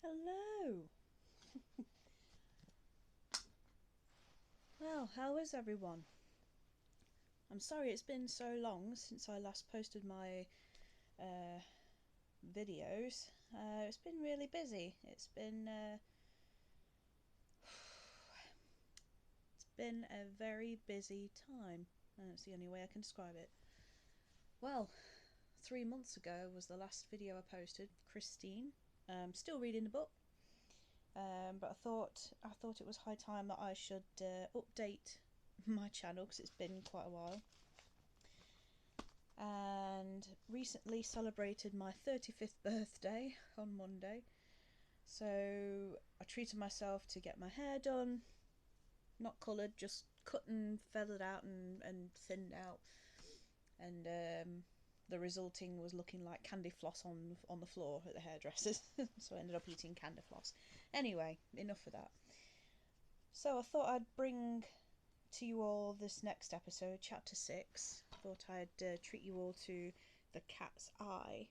Hello! Well, how is everyone? I'm sorry it's been so long since I last posted my uh, videos. It's been really busy. It's been a very busy time. That's the only way I can describe it. Well, 3 months ago was the last video I posted. Christine. Still reading the book. But I thought it was high time that I should update my channel because it's been quite a while. And recently celebrated my 35th birthday on Monday, so I treated myself to get my hair done, not coloured, just cut and feathered out and thinned out, and the resulting was looking like candy floss on the floor at the hairdressers. So I ended up eating candy floss. Anyway, enough of that. So I thought I'd bring to you all this next episode, chapter 6. Thought I'd treat you all to The Cat's Eye.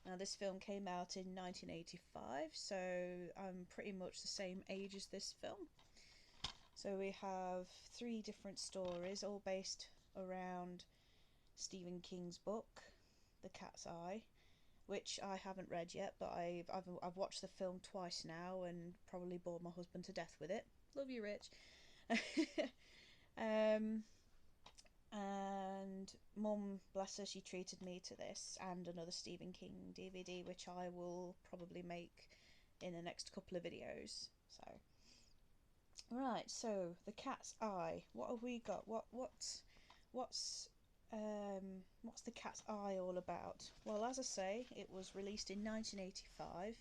Now, this film came out in 1985, so I'm pretty much the same age as this film. So we have 3 different stories, all based around Stephen King's book, The Cat's Eye, which I haven't read yet, but I've watched the film twice now and probably bored my husband to death with it. Love you, Rich. um, and Mum, bless her, she treated me to this and another Stephen King DVD, which I will probably make in the next couple of videos. So, right, so The Cat's Eye. What have we got? What's The Cat's Eye all about? Well, as I say, it was released in 1985.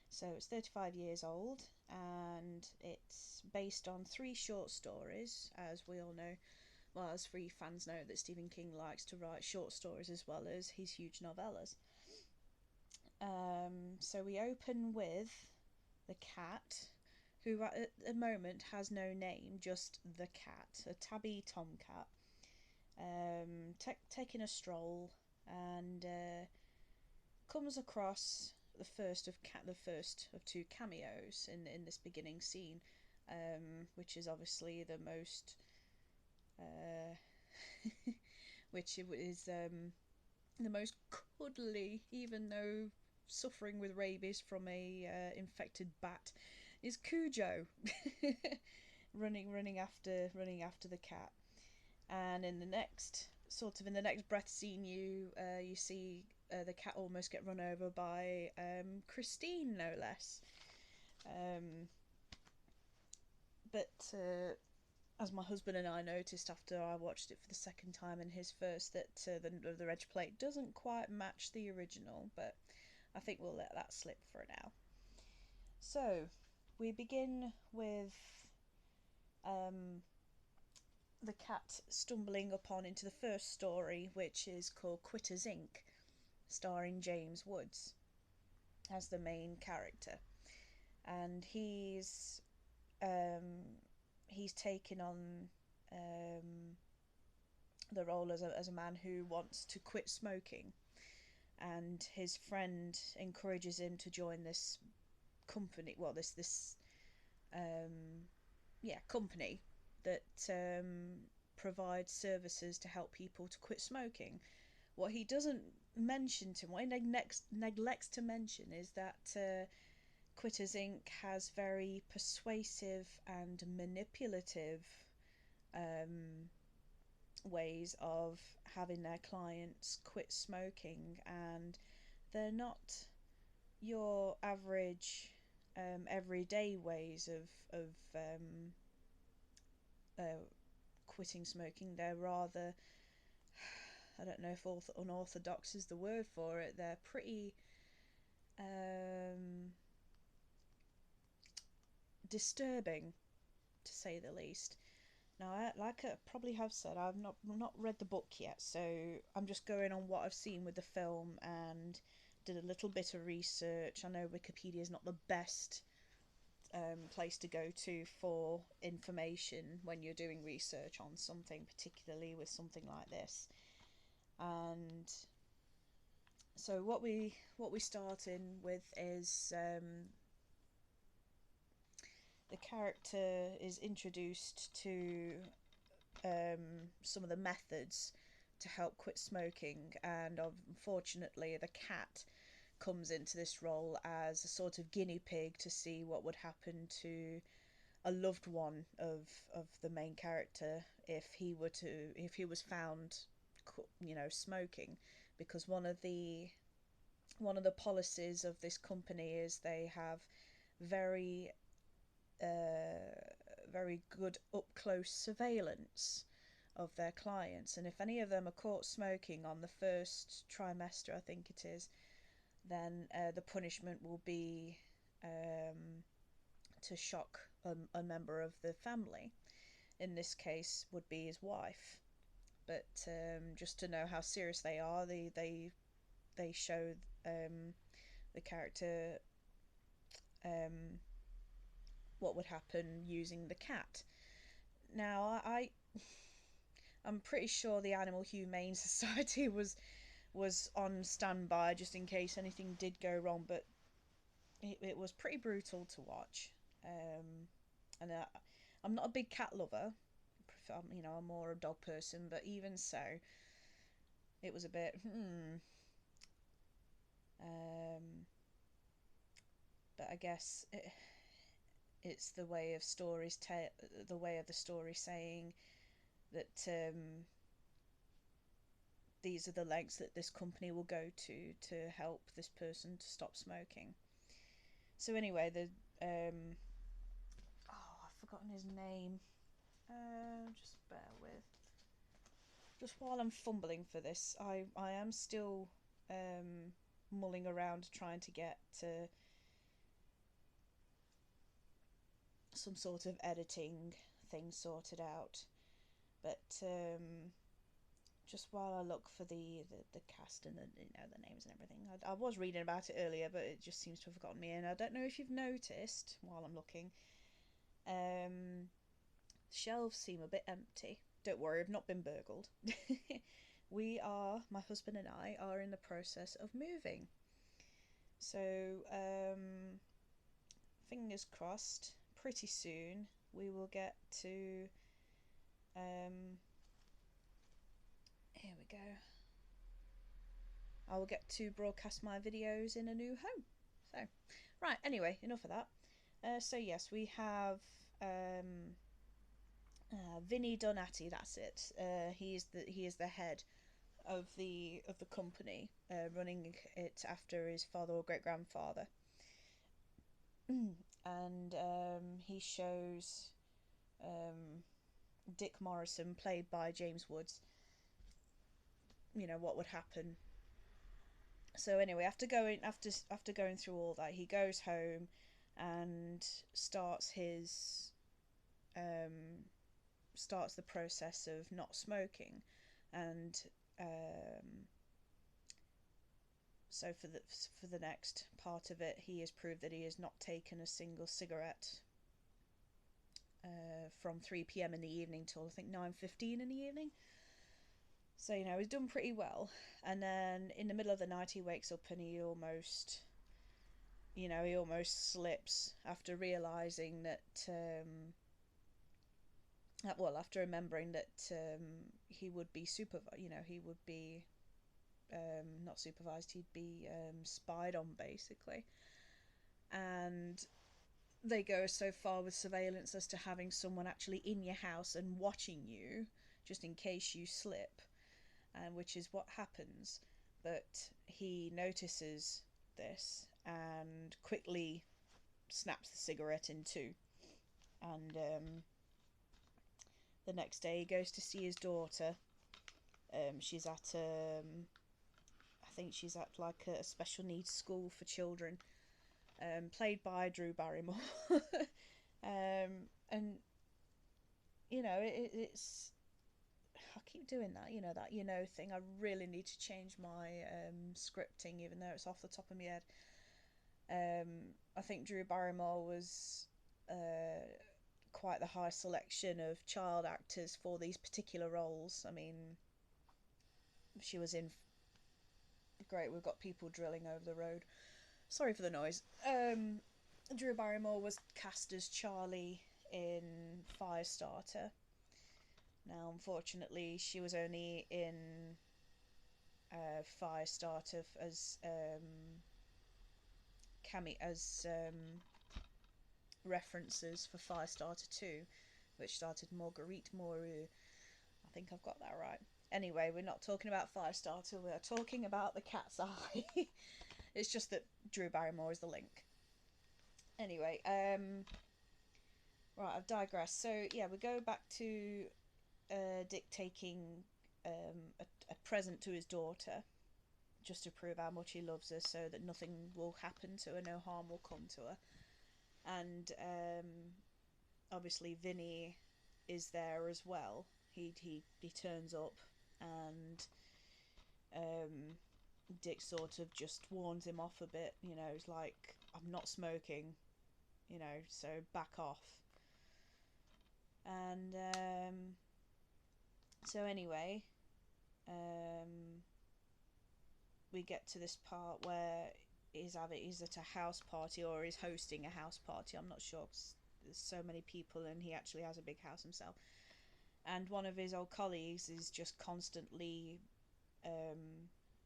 So it's 35 years old, and it's based on 3 short stories, as we all know. Well, as 3 fans know, that Stephen King likes to write short stories as well as his huge novellas. So we open with the cat, who at the moment has no name, just the cat, a tabby tomcat, taking a stroll, and comes across the first of 2 cameos in this beginning scene, which is obviously the most uh, which is the most cuddly, even though suffering with rabies from a infected bat, is Cujo, running after the cat. And in the next breath scene, you see the cat almost get run over by Christine, no less. Um, but as my husband and I noticed after I watched it for the second time and his first, that the reg plate doesn't quite match the original, but I think we'll let that slip for now. So we begin with the cat stumbling upon into the first story, which is called Quitters Inc., starring James Woods as the main character, and he's taken on the role as a man who wants to quit smoking, and his friend encourages him to join this company. Well, this company that provides services to help people to quit smoking. What he doesn't mention to what he neglects to mention is that Quitters Inc. has very persuasive and manipulative ways of having their clients quit smoking, and they're not your average everyday ways of quitting smoking. They're rather, I don't know if unorthodox is the word for it. They're pretty disturbing, to say the least. Now, like I probably have said, I've not read the book yet, so I'm just going on what I've seen with the film and did a little bit of research. I know Wikipedia is not the best place to go to for information when you're doing research on something, particularly with something like this. And So what we start in with is the character is introduced to some of the methods to help quit smoking, and unfortunately, the cat comes into this role as a sort of guinea pig to see what would happen to a loved one of the main character if he was found, smoking, because one of the policies of this company is they have very very good up close surveillance of their clients, and if any of them are caught smoking on the first trimester, I think it is, then the punishment will be to shock a member of the family. In this case, would be his wife. But just to know how serious they are, they show the character what would happen using the cat. Now, I'm pretty sure the Animal Humane Society was on standby just in case anything did go wrong, but it was pretty brutal to watch. And I'm not a big cat lover. I'm more a dog person, but even so, it was a bit. But I guess it's the way of the way of the story saying that these are the lengths that this company will go to help this person to stop smoking. So anyway, I've forgotten his name. Just bear with. Just while I'm fumbling for this, I am still mulling around trying to get some sort of editing thing sorted out. But just while I look for the cast and the names and everything, I was reading about it earlier, but it just seems to have forgotten me. And I don't know if you've noticed while I'm looking, shelves seem a bit empty. Don't worry, I've not been burgled. My husband and I are in the process of moving. So, fingers crossed, pretty soon we will get to. Here we go. I will get to broadcast my videos in a new home. So, right, anyway, enough of that. So, yes, we have Vinny Donati, that's it. He is the head of the company, running it after his father or great grandfather, and he shows Dick Morrison, played by James Woods, what would happen. So anyway, after going through all that, he goes home and starts the process of not smoking, and so for the next part of it, he has proved that he has not taken a single cigarette from 3 p.m. in the evening till I think 9:15 in the evening. So he's done pretty well. And then in the middle of the night, he wakes up and he almost slips after realizing that. After remembering that he would be he would be not supervised, he'd be spied on, basically. And they go so far with surveillance as to having someone actually in your house and watching you, just in case you slip, which is what happens. But he notices this and quickly snaps the cigarette in two. And the next day he goes to see his daughter. She's at I think she's at like a special needs school for children, played by Drew Barrymore. And it's I keep doing that thing. I really need to change my scripting, even though it's off the top of my head. I think Drew Barrymore was quite the high selection of child actors for these particular roles. I mean, she was in Great, we've got people drilling over the road. Sorry for the noise. Drew Barrymore was cast as Charlie in Firestarter. Now, unfortunately, she was only in Firestarter as references for Firestarter 2, which started Marguerite Moreau. I think I've got that right. Anyway, we're not talking about Firestarter, we're talking about The Cat's Eye. It's just that Drew Barrymore is the link. Anyway, right, I've digressed. So, yeah, we go back to Dick taking a present to his daughter just to prove how much he loves her, so that nothing will happen to her, no harm will come to her. And obviously Vinny is there as well. He turns up, and Dick sort of just warns him off a bit. You know, it's like, I'm not smoking, you know, so back off. And so anyway, we get to this part where he's at a house party, or he's hosting a house party. I'm not sure, 'cause there's so many people, and he actually has a big house himself. And one of his old colleagues is just constantly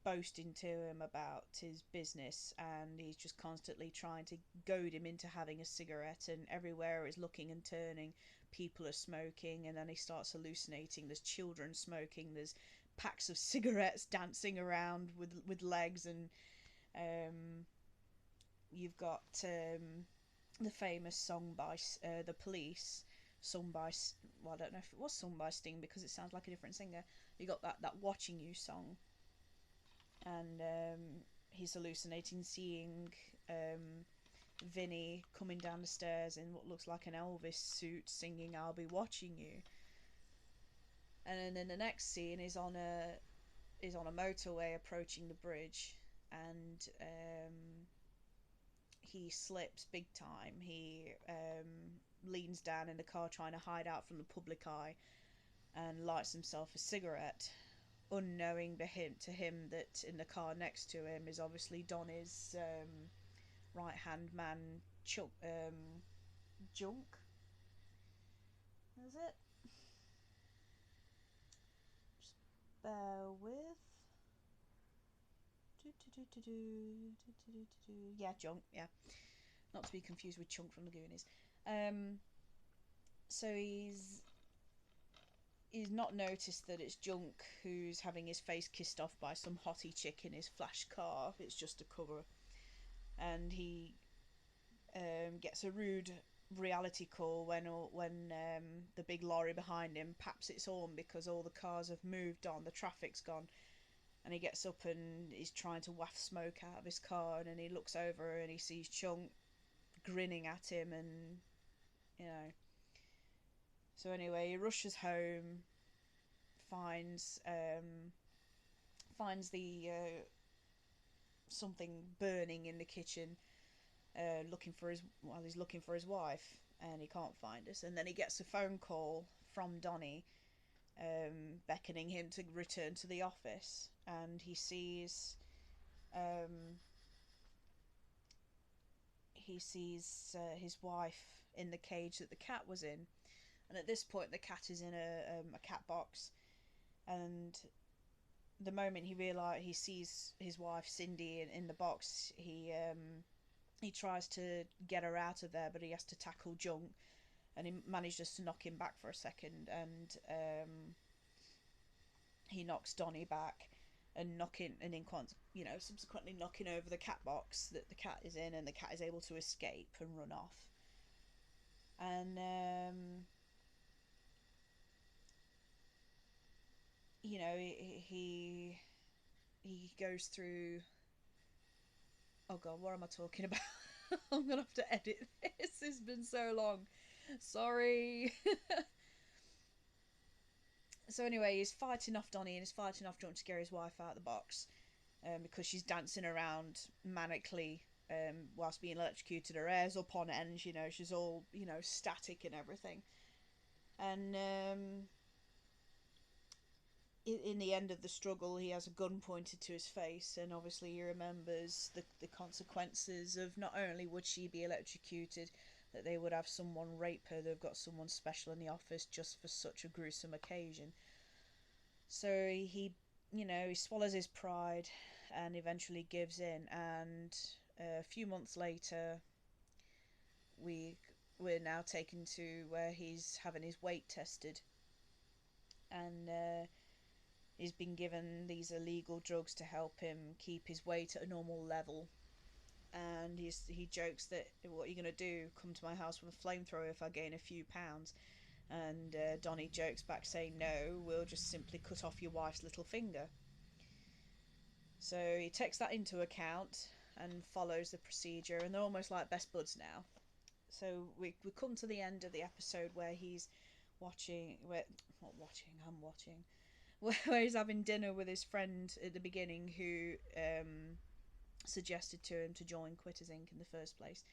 boasting to him about his business, and he's just constantly trying to goad him into having a cigarette, and everywhere is looking and turning, people are smoking, and then he starts hallucinating. There's children smoking, there's packs of cigarettes dancing around with legs, and you've got the famous song by the Police, sung by, well, I don't know if it was sung by Sting because it sounds like a different singer. You got that Watching You song, and he's hallucinating, seeing Vinny coming down the stairs in what looks like an Elvis suit, singing "I'll Be Watching You." And then the next scene is on a motorway approaching the bridge, and he slips big time. He leans down in the car trying to hide out from the public eye, and lights himself a cigarette, unknowing to him that in the car next to him is obviously Donnie's right hand man, Junk. Is it? Just bear with. Yeah, Junk. Yeah, not to be confused with Chunk from the Goonies. So he's not noticed that it's Junk who's having his face kissed off by some hottie chick in his flash car. It's just a cover, and he gets a rude reality call when the big lorry behind him paps its horn because all the cars have moved on, the traffic's gone, and he gets up and he's trying to waft smoke out of his car, and then he looks over and he sees Chunk grinning at him, and you know. So anyway, he rushes home, finds the something burning in the kitchen, he's looking for his wife, and he can't find us. And then he gets a phone call from Donnie, beckoning him to return to the office, and he sees his wife in the cage that the cat was in. And at this point, the cat is in a cat box, and the moment he sees his wife Cindy in the box, he tries to get her out of there, but he has to tackle Junk, and he manages to knock him back for a second, and he knocks Donnie back, and subsequently knocking over the cat box that the cat is in, and the cat is able to escape and run off. And he goes through. Oh god, what am I talking about? I'm gonna have to edit this. It's been so long. Sorry. So anyway, he's fighting off Donnie, and he's fighting off Junk to scare his wife out of the box, because she's dancing around manically whilst being electrocuted. Her hair's up on end, she's all static and everything. And in the end of the struggle, he has a gun pointed to his face, and obviously he remembers the consequences of not only would she be electrocuted, that they would have someone rape her. They've got someone special in the office just for such a gruesome occasion. So he swallows his pride and eventually gives in. And a few months later, we're now taken to where he's having his weight tested, and he's been given these illegal drugs to help him keep his weight at a normal level. And he jokes that, what are you going to do? Come to my house with a flamethrower if I gain a few pounds? And Donnie jokes back saying, no, we'll just simply cut off your wife's little finger. So he takes that into account and follows the procedure, and they're almost like best buds now. So we come to the end of the episode where he's watching, I'm watching, where he's having dinner with his friend at the beginning, who suggested to him to join Quitters Inc. in the first place.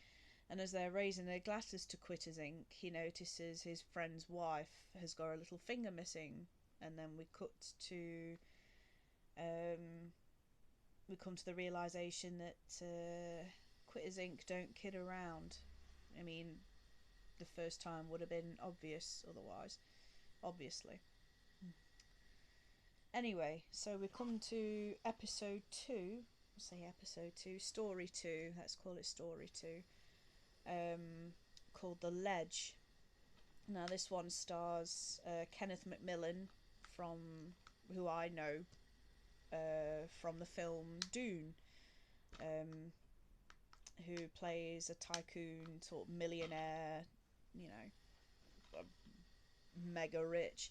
And as they're raising their glasses to Quitters Inc., he notices his friend's wife has got a little finger missing. And then we come to the realisation that Quitters Inc. don't kid around. I mean, the first time would have been obvious otherwise, obviously. Anyway, so we come to episode 2. Episode 2, story 2. Let's call it story 2. Called The Ledge. Now this one stars Kenneth McMillan, who I know from the film Dune, who plays a tycoon, sort of millionaire, mega rich.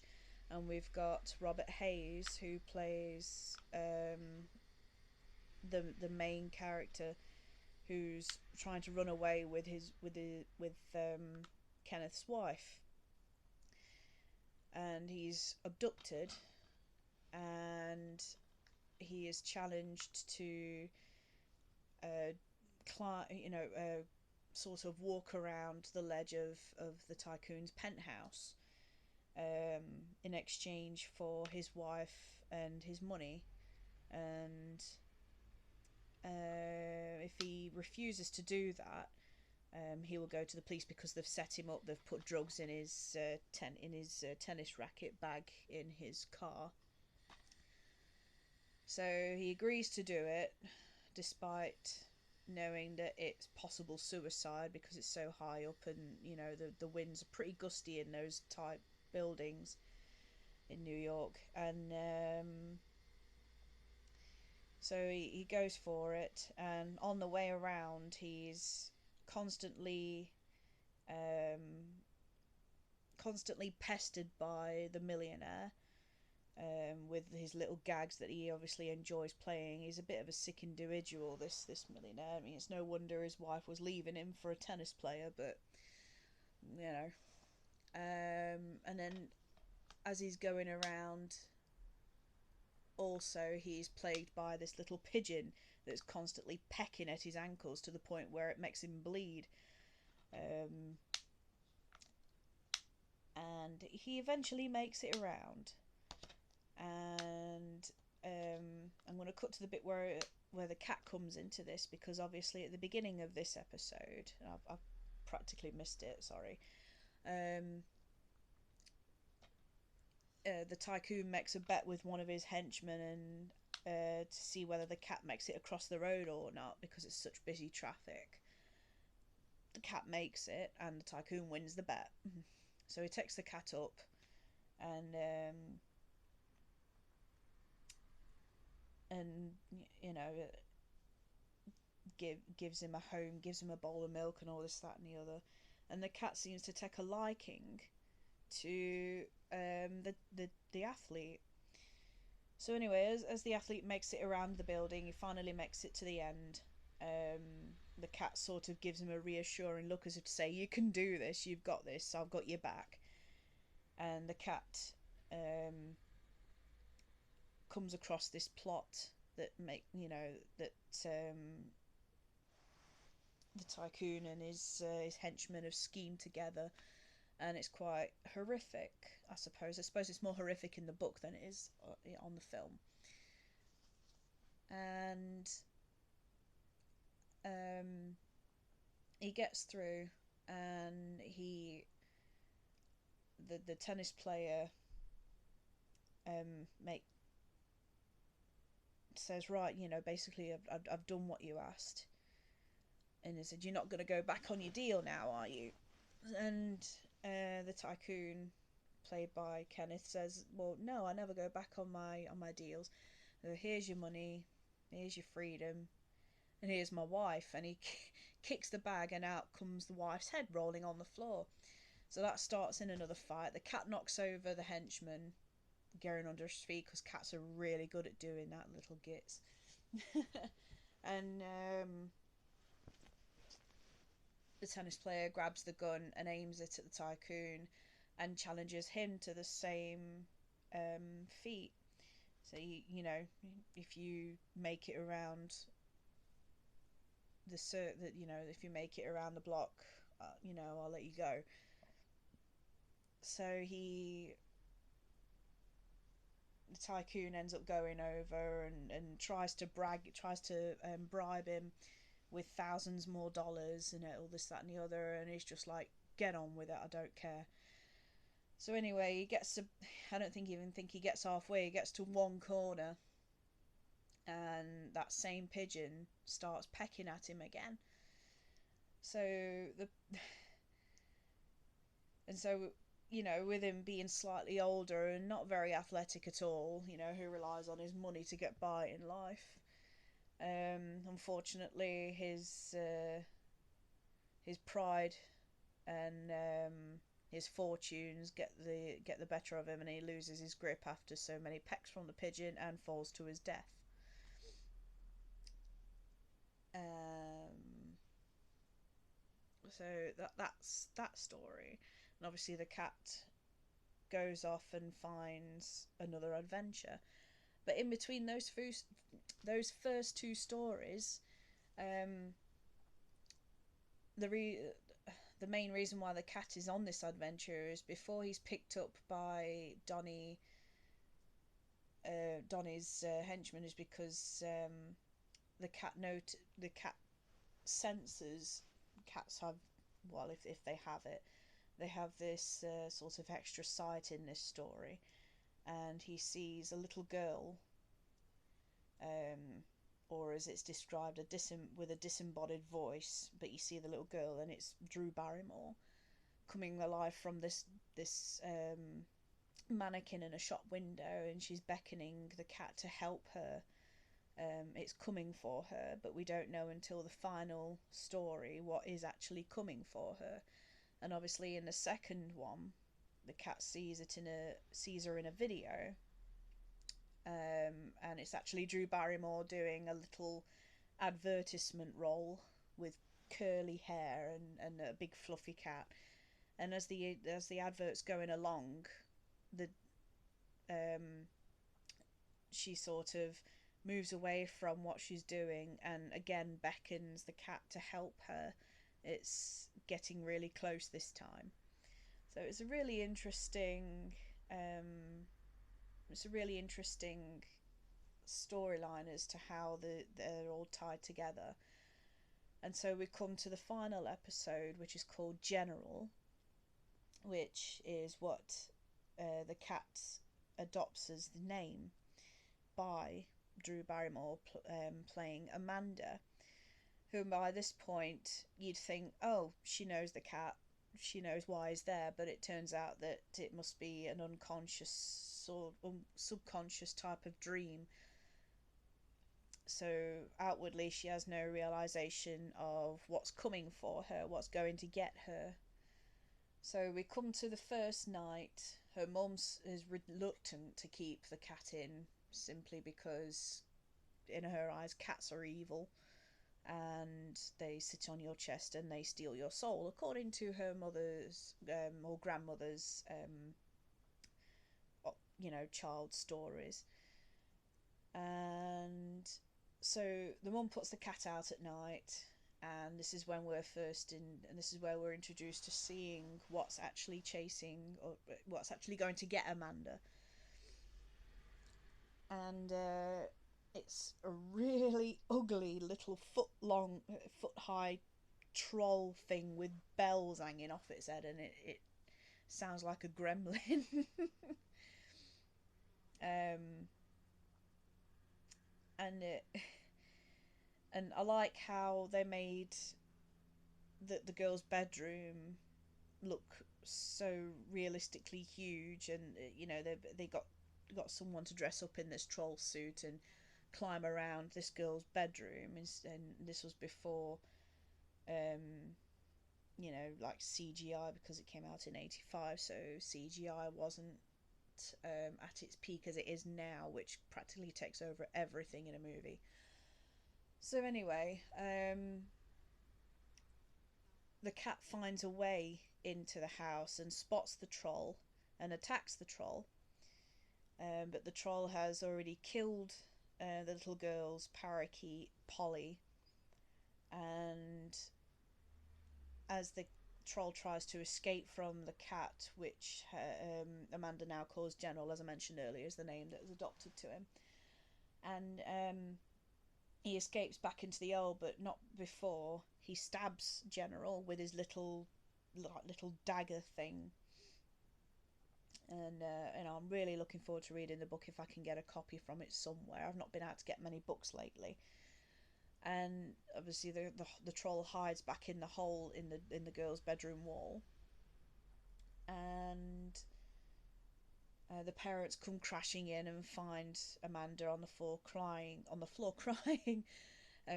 And we've got Robert Hayes, who plays the main character, who's trying to run away with Kenneth's wife, and he's abducted, and he is challenged to sort of walk around the ledge of the tycoon's penthouse, in exchange for his wife and his money. And if he refuses to do that, he will go to the police because they've set him up. They've put drugs in his tennis racket bag in his car. So he agrees to do it, despite knowing that it's possible suicide because it's so high up, and the winds are pretty gusty in those type buildings in New York. And so he goes for it, and on the way around he's constantly pestered by the millionaire, with his little gags that he obviously enjoys playing. He's a bit of a sick individual, this millionaire. I mean, it's no wonder his wife was leaving him for a tennis player, but and then as he's going around, also he's plagued by this little pigeon that's constantly pecking at his ankles to the point where it makes him bleed. And he eventually makes it around, and I'm going to cut to the bit where the cat comes into this, because obviously at the beginning of this episode, I've practically missed it, sorry, the tycoon makes a bet with one of his henchmen, and to see whether the cat makes it across the road or not, because it's such busy traffic. The cat makes it, and the tycoon wins the bet. So he takes the cat up, and gives him a home, gives him a bowl of milk, and all this, that, and the other. And the cat seems to take a liking to the athlete. So anyway, as the athlete makes it around the building, he finally makes it to the end. The cat sort of gives him a reassuring look, as if to say, you can do this, you've got this, I've got your back. And the cat comes across this plot that the tycoon and his henchmen have schemed together, and it's quite horrific, I suppose. I suppose it's more horrific in the book than it is on the film. And um, he gets through, and the tennis player make says, right, basically I've done what you asked, and he said, you're not going to go back on your deal now, are you? And the tycoon, played by Kenneth, says, well, no, I never go back on my deals. Here's your money, here's your freedom, and here's my wife. And he kicks the bag, and out comes the wife's head rolling on the floor. So that starts in another fight. The cat knocks over the henchman, going under his feet, because cats are really good at doing that, little gits. And the tennis player grabs the gun and aims it at the tycoon, and challenges him to the same feat. So if you make it around if you make it around the block, I'll let you go. So the tycoon ends up going over, and tries to bribe him with thousands more dollars and all this, that, and the other, and he's just like, get on with it, I don't care. So anyway, I don't even think he gets halfway. He gets to one corner, and that same pigeon starts pecking at him again. So the and so with him being slightly older and not very athletic at all, who relies on his money to get by in life, unfortunately his pride and his fortunes get the better of him, and he loses his grip after so many pecks from the pigeon and falls to his death. So that's that story. And obviously the cat goes off and finds another adventure. But in between those first two stories, the the main reason why the cat is on this adventure is before he's picked up by Donnie's henchman, is because the cat senses cats have, well, if they have it, they have this sort of extra sight in this story, and he sees a little girl, or as it's described, with a disembodied voice, but you see the little girl, and it's Drew Barrymore coming alive from this mannequin in a shop window, and she's beckoning the cat to help her. It's coming for her, but we don't know until the final story what is actually coming for her. And obviously in the second one, the cat sees her in a video, and it's actually Drew Barrymore doing a little advertisement role with curly hair and a big fluffy cat. And as the advert's going along, the she sort of moves away from what she's doing, and again beckons the cat to help her. It's getting really close this time. So it's a really interesting storyline as to how they're all tied together. And so we come to the final episode, which is called General, which is what the cat adopts as the name by Drew Barrymore, playing Amanda, who by this point you'd think, oh, she knows the cat, she knows why he's there, but it turns out that it must be an unconscious or subconscious type of dream. So outwardly she has no realization of what's coming for her, what's going to get her. So we come to the first night. Her mum is reluctant to keep the cat in, simply because in her eyes cats are evil, and they sit on your chest and they steal your soul, according to her mother's or grandmother's child stories. And so the mum puts the cat out at night, and this is when we're first in, and this is where we're introduced to seeing what's actually chasing, or what's actually going to get Amanda. And it's a really ugly little foot high troll thing with bells hanging off its head, and it sounds like a gremlin. um, and it and I like how they made the girl's bedroom look so realistically huge, and they got someone to dress up in this troll suit and climb around this girl's bedroom, and this was before like CGI, because it came out in 85, so CGI wasn't at its peak as it is now, which practically takes over everything in a movie. So anyway, the cat finds a way into the house and spots the troll and attacks the troll. But the troll has already killed the little girl's parakeet, Polly. And as the troll tries to escape from the cat, which Amanda now calls General, as I mentioned earlier, is the name that was adopted to him. And he escapes back into the owl, but not before he stabs General with his little dagger thing. And I'm really looking forward to reading the book if I can get a copy from it somewhere. I've not been out to get many books lately. And obviously the troll hides back in the hole in the girl's bedroom wall, and the parents come crashing in and find Amanda on the floor crying,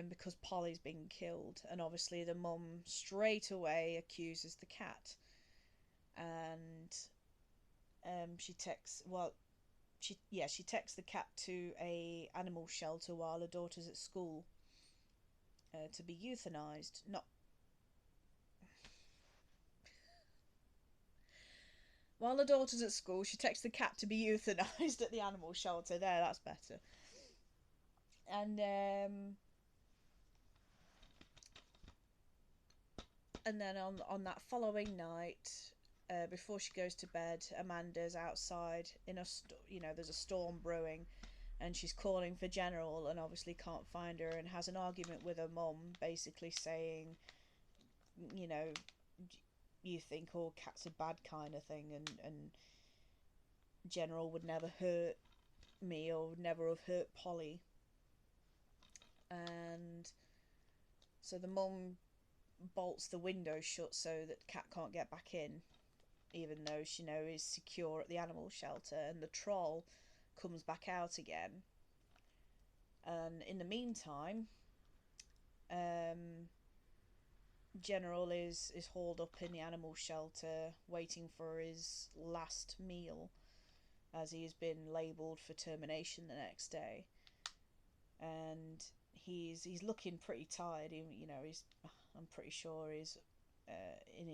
because Polly's been killed. And obviously the mum straight away accuses the cat, and she texts the cat to a animal shelter while her daughter's at school, to be euthanized. Not While the daughter's at school, she texts the cat to be euthanized at the animal shelter. There, that's better. And then on that following night, before she goes to bed, Amanda's outside in there's a storm brewing, and she's calling for General, and obviously can't find her, and has an argument with her mum, basically saying, you know, you think all cats are bad, kind of thing, and General would never hurt me, or would never have hurt Polly. And so the mum bolts the window shut so that cat can't get back in, even though she is secure at the animal shelter. And the troll comes back out again, and in the meantime, General is hauled up in the animal shelter, waiting for his last meal, as he has been labelled for termination the next day. And he's looking pretty tired. I'm pretty sure he's in